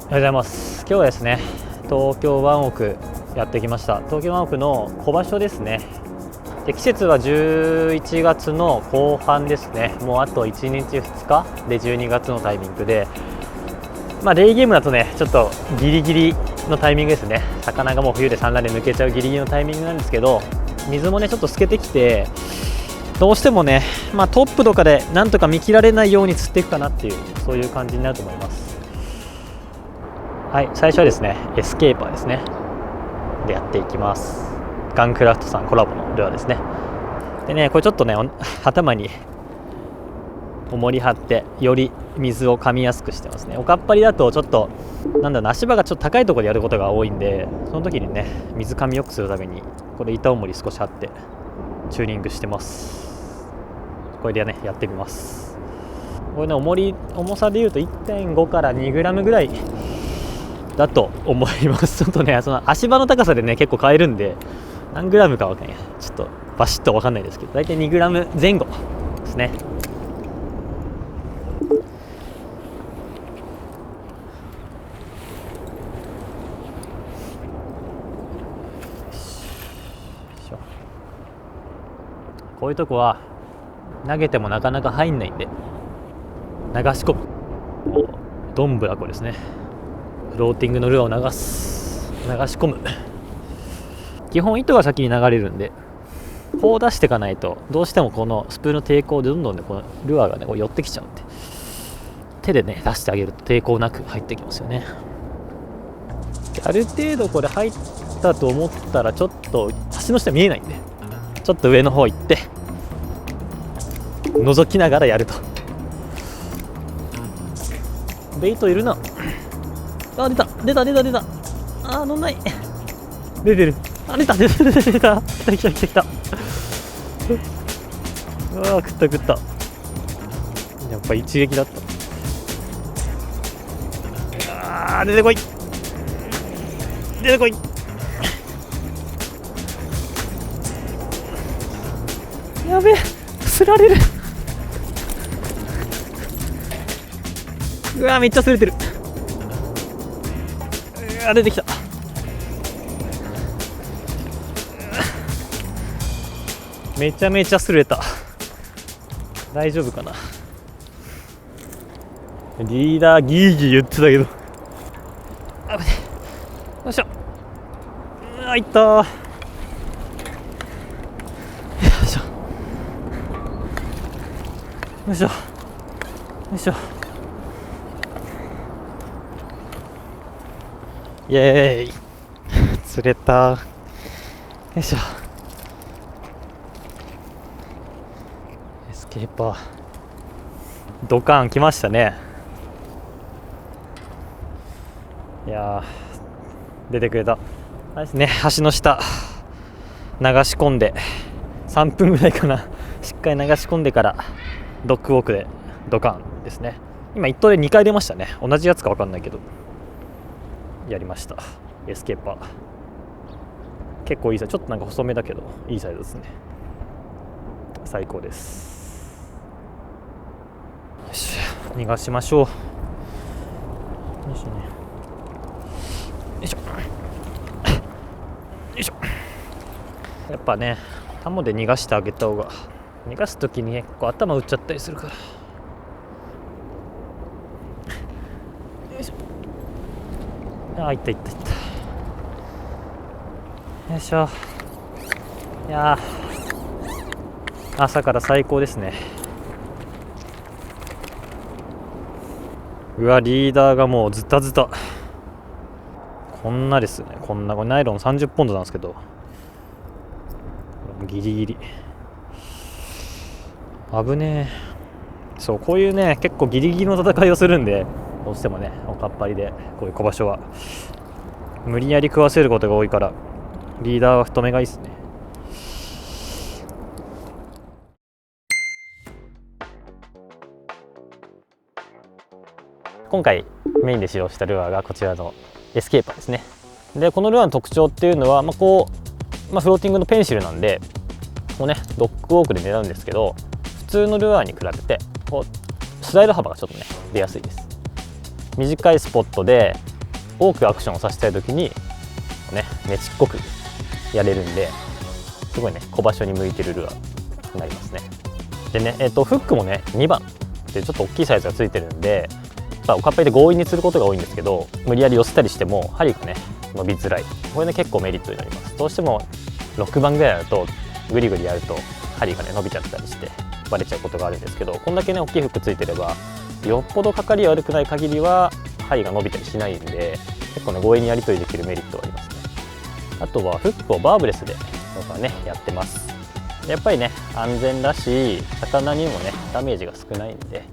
おはようございます。今日はですね、東京湾奥やってきました。東京湾奥の小場所ですね。で、季節は11月の後半ですね。もうあと1日2日で12月のタイミングで、デイゲームだとね、ちょっとギリギリのタイミングですね。魚がもう冬で産卵で抜けちゃうギリギリのタイミングなんですけど、水もねちょっと透けてきて、どうしてもね、トップとかでなんとか見切られないように釣っていくかなっていう、そういう感じになると思います。はい、最初はですね、エスケーパーですねでやっていきます。ガンクラフトさんコラボのルアーですね。でね、これちょっとね、頭に重り張ってより水を噛みやすくしてますね。おかっぱりだとちょっと足場がちょっと高いところでやることが多いんで、その時にね、水噛みよくするためにこれ板重り少し張ってチューニングしてます。これでねやってみます。これね、重さでいうと 1.5 から 2g ぐらいだと思います。ちょっとね、その足場の高さでね結構変えるんで、何グラムかはねちょっとバシッと分かんないですけど、大体2グラム前後ですね。こういうとこは投げてもなかなか入んないんで、流し込むどんぶらこですね。フローティングのルアーを流し込む。基本糸が先に流れるんで、こう出していかないとどうしてもこのスプーンの抵抗でどんどんね、このルアーがねこう寄ってきちゃうんで、手でね出してあげると抵抗なく入ってきますよね。ある程度これ入ったと思ったら、ちょっと橋の下見えないんで、ちょっと上の方行って覗きながらやると。ベイトいるな。あ、出た。乗んない。出てる。あ、出た。来た。うわ、食った。やっぱ一撃だった。出てこい。やべえ、すられる。うわ、めっちゃすれてる。出てきた。めちゃめちゃすれた。大丈夫かな。リーダーギーギー言ってたけど、よいしょ。いったー。よいしょ。イエーイ、釣れた。よいしょ。エスケーパードカン来ましたね。いやー、出てくれた。あれですね、橋の下流し込んで3分ぐらいかな、しっかり流し込んでからドッグウォークでドカンですね。今1投で2回出ましたね。同じやつか分かんないけどやりました。エスケーパー結構いいサイズ、ちょっと細めだけどいいサイズですね。最高です。よし、逃がしましょう。よいしょ。やっぱね、タモで逃がしてあげた方が、逃がすときにねこう頭打っちゃったりするから。よいしょ。いった。よいしょ。いやー、朝から最高ですね。うわ、リーダーがもうズタズタ。こんなですね。これナイロン30ポンドなんですけど、ギリギリ危ねえ。そう、こういうね結構ギリギリの戦いをするんで、どうしてもねおかっぱりでこういう小場所は無理やり食わせることが多いから、リーダーは太めがいいですね。今回メインで使用したルアーがこちらのエスケーパーですね。でこのルアーの特徴っていうのは、フローティングのペンシルなんで、ドッグウォークで狙うんですけど、普通のルアーに比べてスライド幅がちょっとね出やすいです。短いスポットで多くアクションをさせたい時にねねちっこくやれるんで、すごいね小場所に向いてるルアーになりますね。でね、フックもね2番でちょっと大きいサイズがついてるんで、おかっぱいで強引に釣ることが多いんですけど、無理やり寄せたりしても針がね伸びづらい、これね結構メリットになります。どうしても6番ぐらいだとグリグリやると針がね伸びちゃったりしてバレちゃうことがあるんですけど、こんだけね大きいフックついてればよっぽどかかり悪くない限りは針が伸びたりしないんで、結構ね強引にやり取りできるメリットはありますね。あとはフックをバーブレスで僕はねやってます。やっぱりね安全だし、魚にもねダメージが少ないんで、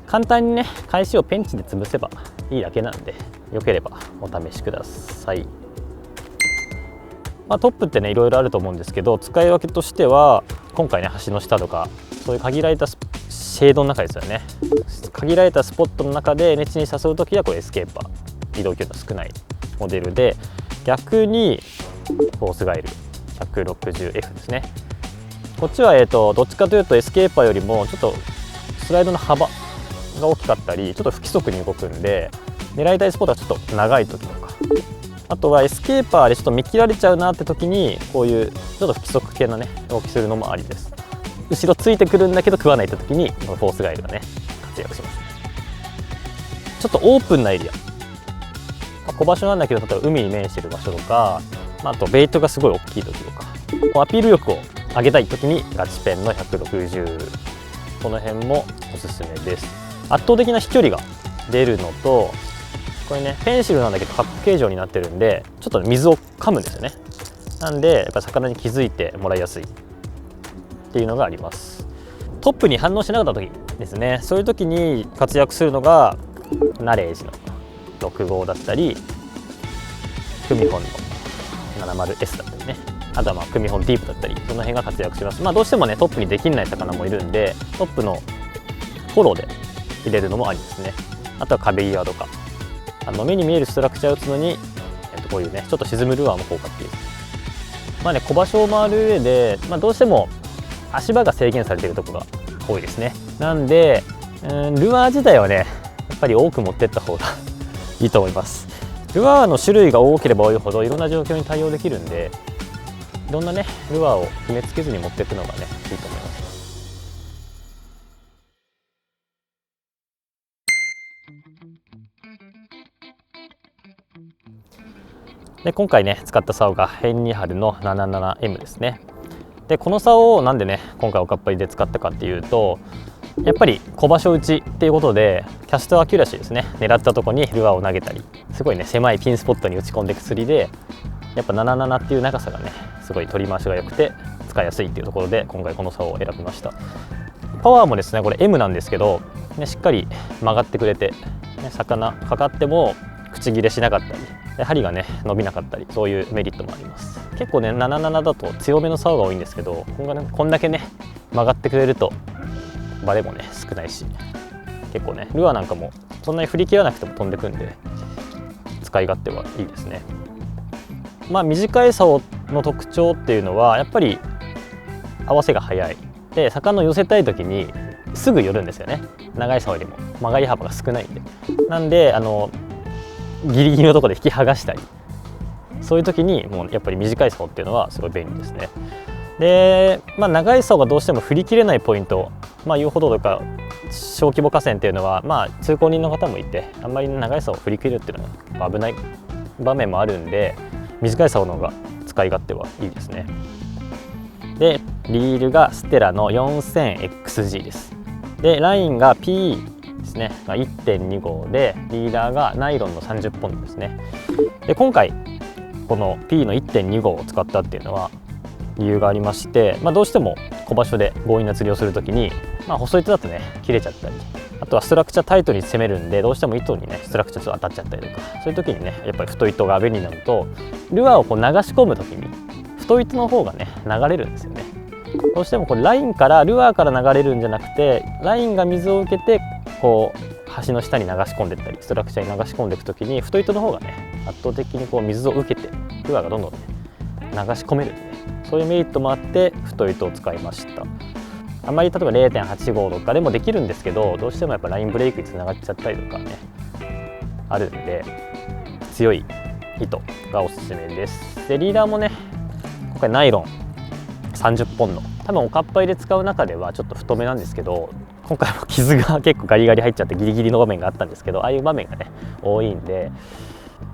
簡単にね返しをペンチで潰せばいいだけなんで、よければお試しください。トップってねいろいろあると思うんですけど、使い分けとしては今回ね橋の下とかそういう限られたシェードの中ですよね、限られたスポットの中でネチに誘う時はこれエスケーパー、移動距離の少ないモデルで、逆にフォースガイル 160F ですね。こっちはどっちかというとエスケーパーよりもちょっとスライドの幅が大きかったり、ちょっと不規則に動くんで、狙いたいスポットはちょっと長い時とか、あとはエスケーパーでちょっと見切られちゃうなって時にこういうちょっと不規則系のね動きするのもありです。後ろついてくるんだけど食わないって時にこのフォースガイルがね活躍します。ちょっとオープンなエリア、小場所なんだけど、例えば海に面してる場所とか、あとベイトがすごい大きい時とか、アピール力を上げたい時にガチペンの160、この辺もおすすめです。圧倒的な飛距離が出るのと、これねペンシルなんだけどカップ形状になってるんで、ちょっと水を噛むんですよね。なんでやっぱ魚に気づいてもらいやすいっていうのがあります。トップに反応しなかった時ですね、そういう時に活躍するのがナレージの6号だったり、クミホンの 70S だったりね、あとはクミホンディープだったり、その辺が活躍します。どうしてもねトップにできない魚もいるんで、トップのフォローで入れるのもありですね。あとは壁際とか目に見えるストラクチャーを打つのに、こういうねちょっと沈むルアーも効果的です。小場所を回る上で、どうしても足場が制限されているところが多いですね。なんでルアー自体はねやっぱり多く持ってった方がいいと思います。ルアーの種類が多ければ多いほどいろんな状況に対応できるんで、いろんなねルアーを決めつけずに持っていくのがねいいと思います。で今回ね使った竿がヘンニハルの 77M ですね。でこの竿をなんでね今回おかっぱりで使ったかっていうと、やっぱり小場所打ちっていうことでキャストアキュラシーですね、狙ったところにルアーを投げたり、すごいね狭いピンスポットに打ち込んでいく釣りで、やっぱ77っていう長さがねすごい取り回しが良くて使いやすいっていうところで今回この竿を選びました。パワーもですねこれ M なんですけど、ね、しっかり曲がってくれて、ね、魚かかっても口切れしなかったり、針がね伸びなかったり、そういうメリットもあります。結構ね77だと強めの竿が多いんですけど、こんだけね曲がってくれるとバレもね少ないし、結構ねルアーなんかもそんなに振り切らなくても飛んでくんで使い勝手はいいですね。短い竿の特徴っていうのはやっぱり合わせが早いで、魚を寄せたい時にすぐ寄るんですよね。長い竿よりも曲がり幅が少ないんで、なんでギリギリのところで引き剥がしたり、そういう時にもうやっぱり短い竿っていうのはすごい便利ですね。で、長い竿がどうしても振り切れないポイント、遊歩道とか小規模河川っていうのは通行人の方もいて、あんまり長い竿を振り切るっていうのは危ない場面もあるんで、短い竿の方が使い勝手はいいですね。でリールがステラの 4000XG です。でラインが P ですね、1.2 号で、リーダーがナイロンの30ポンドですね。で今回この P の 1.2 号を使ったっていうのは理由がありまして、どうしても小場所で強引な釣りをするときに、細い糸だとね切れちゃったり、あとはストラクチャータイトに攻めるんで、どうしても糸にねストラクチャーちょっと当たっちゃったりとか、そういう時にねやっぱり太い糸が便利なのと、ルアーをこう流し込む時に太い糸の方がね流れるんですよね。どうしてもこれラインからルアーから流れるんじゃなくて、ラインが水を受けてこう橋の下に流し込んでいったり、ストラクチャーに流し込んでいく時に太い糸の方がね圧倒的にこう水を受けてルアーがどんどん、ね、流し込めるんで、そういうメリットもあって太い糸を使いました。あんまり例えば 0.85 とかでもできるんですけど、どうしてもやっぱラインブレイクにつながっちゃったりとかねあるんで、強い糸がおすすめです。でリーダーもね今回ナイロン30本の多分おかっぱいで使う中ではちょっと太めなんですけど、今回も傷が結構ガリガリ入っちゃってギリギリの場面があったんですけど、ああいう場面がね多いんで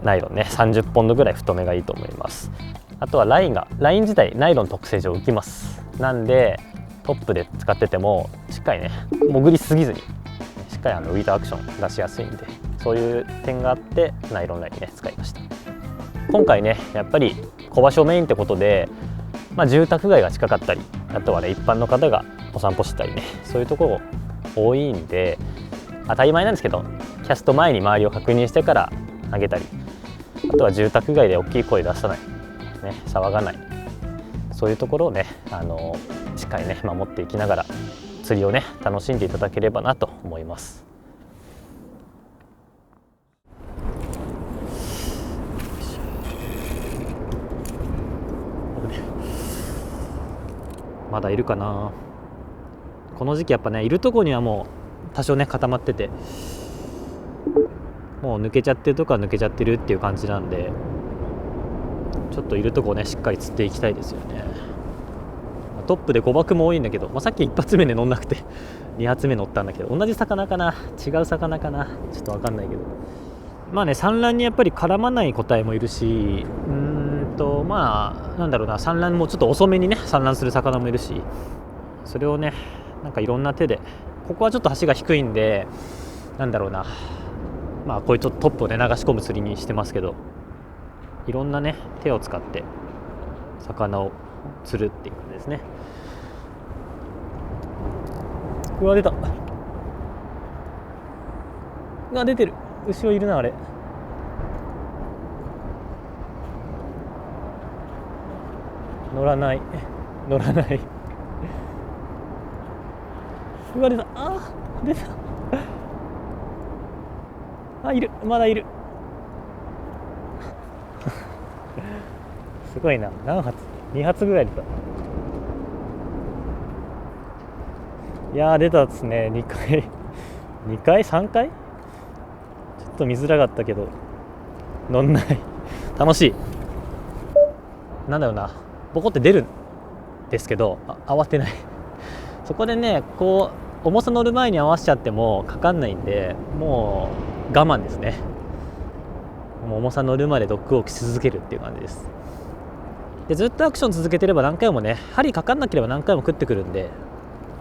ナイロンね30ポンドぐらい太めがいいと思います。あとはライン自体ナイロン特性上浮きます。なんでトップで使っててもしっかりね潜りすぎずにしっかりウィートアクション出しやすいんで、そういう点があってナイロンラインね使いました。今回ねやっぱり小場所メインってことで、住宅街が近かったり、あとはね一般の方がお散歩してたりね、そういうところ多いんで当たり前なんですけど、キャスト前に周りを確認してから上げたり、あとは住宅街で大きい声出さない、ね、騒がない、そういうところをねしっかりね守っていきながら釣りをね楽しんでいただければなと思います。まだいるかな。この時期やっぱねいるとこにはもう多少ね固まってて、もう抜けちゃってるとこは抜けちゃってるっていう感じなんで、ちょっといるとこねしっかり釣っていきたいですよね。トップで誤爆も多いんだけど、さっき1発目で乗んなくて2発目乗ったんだけど、同じ魚かな違う魚かなちょっと分かんないけど、産卵にやっぱり絡まない個体もいるし、なんだろうな、産卵もちょっと遅めにね産卵する魚もいるし、それをねなんかいろんな手で、ここはちょっと橋が低いんでなんだろうな、こういうちょっとトップをね流し込む釣りにしてますけど、いろんなね手を使って魚を釣るっていう感じですね。うわ出た、うわ出てる、後ろいるなあれ。乗らない。うわ出た、出た、いる、まだいるすごいな、何発、2発ぐらい出た。いやー出たですね、2回3回、ちょっと見づらかったけど乗んない楽しい。なんだろうな、ボコって出るんですけど慌てないそこでねこう重さ乗る前に合わせちゃってもかかんないんで、もう我慢ですね。もう重さ乗るまでドッグウォークし続けるっていう感じです。でずっとアクション続けてれば何回もね針かかんなければ何回も食ってくるんで、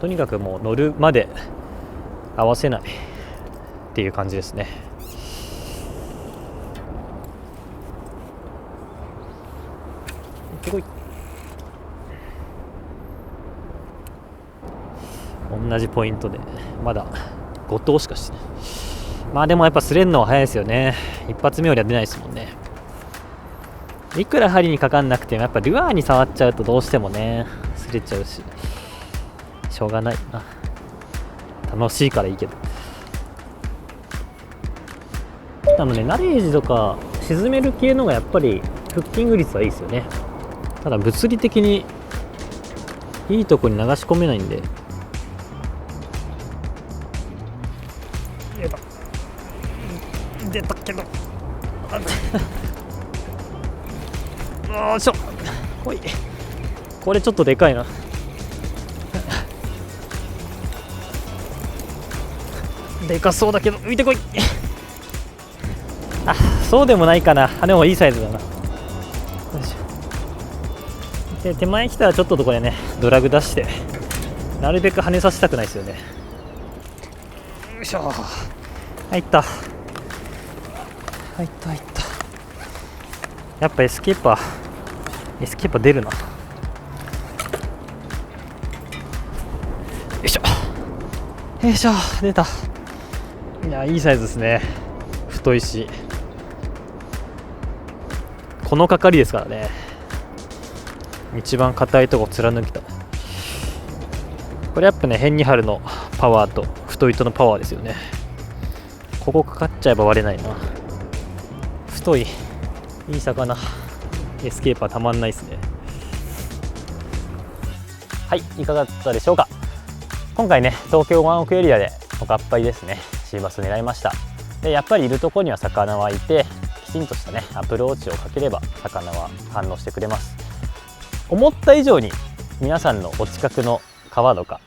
とにかくもう乗るまで合わせないっていう感じですね。行ってこい。同じポイントでまだ5投しかしてない。でもやっぱ釣れるのは早いですよね。一発目よりは出ないですもんね。いくら針にかかんなくてもやっぱルアーに触っちゃうとどうしてもね釣れちゃうし、しょうがないな。楽しいからいいけど、ナレージとか沈める系のがやっぱりフッキング率はいいですよね。ただ物理的にいいとこに流し込めないんで、出たけどよいしょ、ほい、これちょっとでかいなでかそうだけど浮いてこいそうでもないかな。でもいいサイズだな。よいしょ。で手前に来たらちょっとここでねドラグ出してなるべく跳ねさせたくないですよね。よいしょ、入った。やっぱエスケーパー出るな。よいしょ、出た。いやいいサイズですね。太いしこの係ですからね。一番硬いとこ貫きた。これやっぱね変に張るのパワーと太い糸のパワーですよね。ここかかっちゃえば割れないな。太いいい魚、エスケーパーたまんないですね。はい、いかがだったでしょうか。今回ね東京湾奥エリアでおかっぱいですねシーバス狙いました。でやっぱりいるとこには魚はいて、季きちんとしたねアプローチをかければ魚は反応してくれます。思った以上に皆さんのお近くの川とか、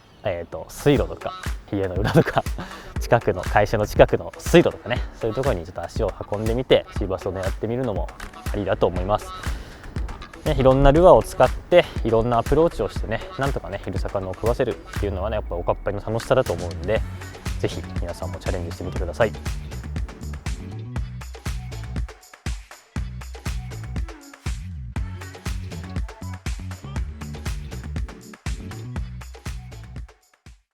水路とか家の裏とか近くの会社の近くの水路とかね、そういうところにちょっと足を運んでみてシーバスを狙ってみるのもありだと思います。ね、いろんなルアーを使っていろんなアプローチをしてね、なんとかねいる魚を食わせるっていうのはねやっぱおかっぱりの楽しさだと思うんで、ぜひ皆さんもチャレンジしてみてください。